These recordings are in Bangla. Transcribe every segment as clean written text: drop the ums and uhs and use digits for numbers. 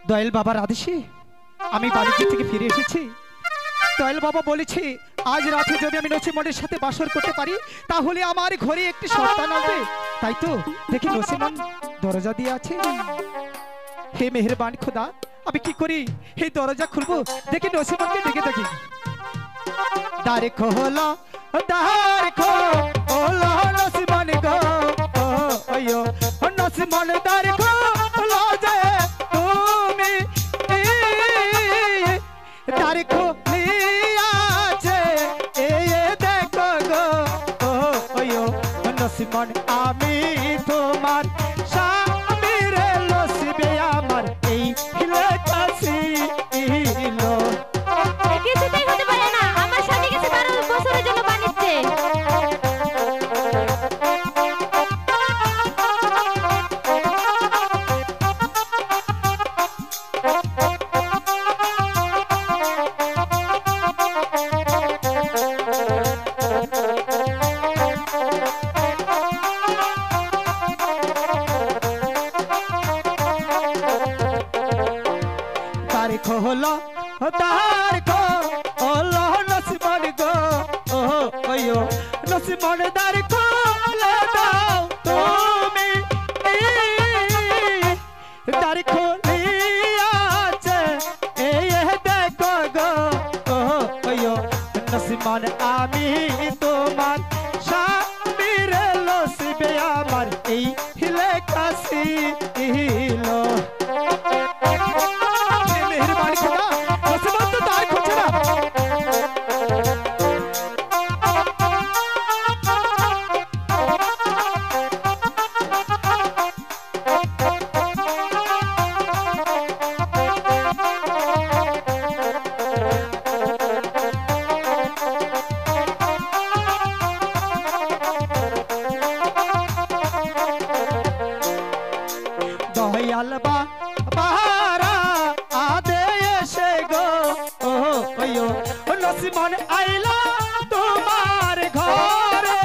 দয়াল বাবার আদেশে আমি বাণিজ্য থেকে ফিরে এসেছি। দয়াল বাবা বলেছে আজ রাতে যদি আমি নসিমনের সাথে বাসর করতে পারি তাহলে আমার ঘরে একটি সন্তান আসবে। তাই তো দেখি নসিমন দরজা দিয়ে আছে। হে মেহেরবান খোদা, আমি কি করি? এই দরজা খুলবো, দেখি নসিমনকে ডেকে দেখি। দ্বার খোলো, দ্বার খোলো নসিমন গো, ওয়ো নসিমন দ্বার খোলো যে তুমি, দ্বার খুলিয়াছে এই দেখো গো, ওয়ো নসিমন আমি তোমার স্বামী রে, লসিবে আমার এই কাছে ইলো। কিছুতেই হতে পারে না, আমার স্বামী গেছে 12 বছরের জন্য বাণিজ্যে। দ্বার খোলো, দ্বার খোলো নসিমন গো, ওয়ো নসিমন দ্বার খোলে দাও তুমি, দ্বার খুলিয়াছে এই দেখো গো, ওয়ো নসিমন আমি তোমার স্বামী রে, লসিবে আমার এই কাছে ইলো। মেহেরবানি খোদা, নসিমন তো দ্বার খুলছে না। দয়াল বাবারা আদেশে গো, ওয়ো নসিমন আইলা তোমার ঘরে,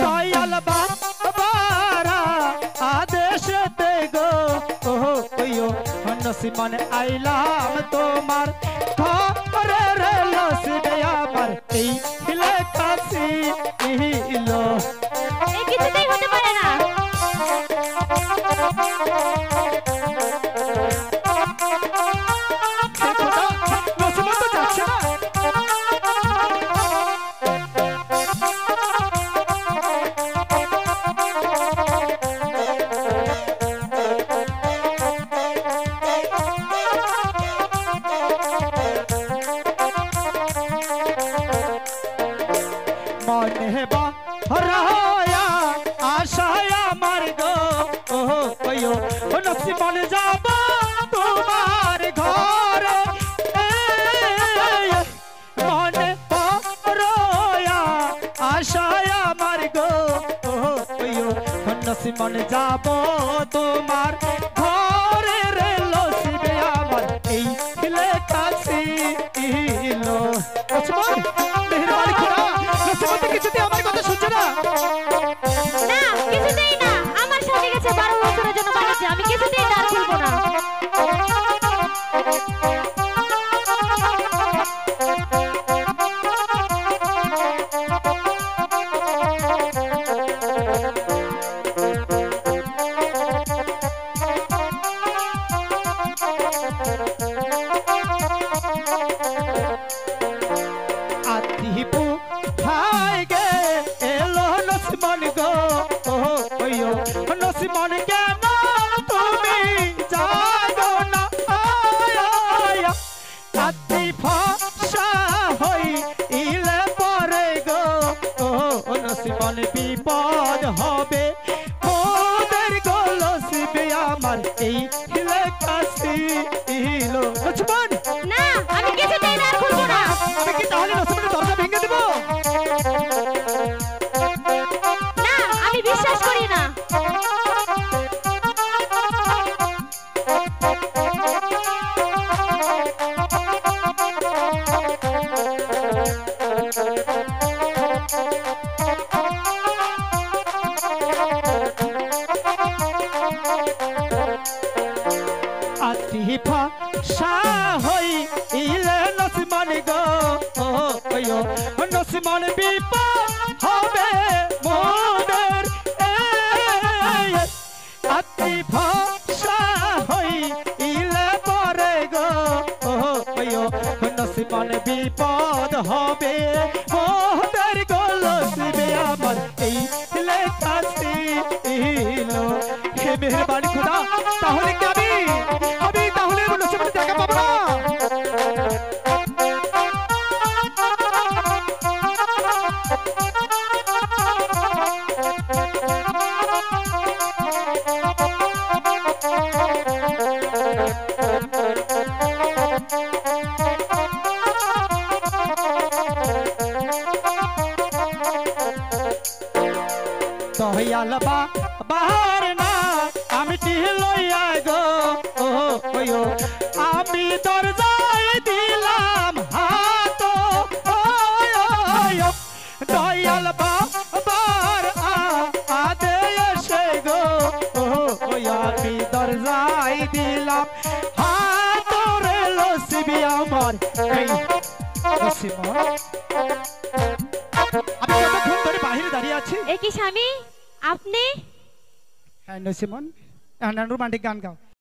দয়াল বাবারা আদেশেতে গো, ওয়ো নসিমন আইলাম তোমার ঘরে রে, লসিবে আমার এই কাছে ইলো। কিছুতেই হতে পারে না। নসিমন তো যাচ্ছে না। মনে ভরায়া আশায় আমার গো, ওয়ো নসিমন যাব তোমার ঘরে, মনে ভরায়া আশায় আমার গো, ওয়ো নসিমন যাব তোমার ঘরে রে, লসিবে আমার এই কাছে ইলো। নসিমন মেহেরবানি খোদা, নসিমন তো কিছুতেই আমার কথা শুনছে না। না, কিছুতেই না, আমার স্বামী গেছে 12 বছরের জন্য বাণিজ্যে, আমি কিছুতেই দ্বার খুলবো না। আতিপু ভাই গে এলো নসিমন গো, ওয়ো নসিমন কেন তুমি জাগো না, আতিফ হই ইলে পরে গো, নসিমন বিপদ হবে ওদের গো, লসিবে আমার এই কাছে ইলো। নসিমন না, আমি কিছুতেই দ্বার খুলবো না। আমি কি তাহলে নসিমনের দরজা ভেঙে দেবো? না, আমি বিশ্বাস করি না। ফসা হই ইলে নসিমন গো নসিমন বিপদ হবে মোদের আতি ফসা হই ইলে পরে গো নসিমন বিপদ হবে মোদের গো লসিবে আমার এই লেখা ছিল হে মেহেরবানি খোদা তাহলে কি আমি তাহলে নসিমন দেখা পাবো না দয়াল বাবার না আমি লইয়া গো আমি দরজায় দিলাম হাত দয়াল বাবার আদেশে গো আমি দরজায় দিলাম হাত রে লসিবি আমার এই লসিমন আমি কতক্ষণ ধরে বাহিরে দাঁড়িয়ে আছি এ কি স্বামী আপনি হ্যাঁ নসিমন রোমান্টিক গান গাও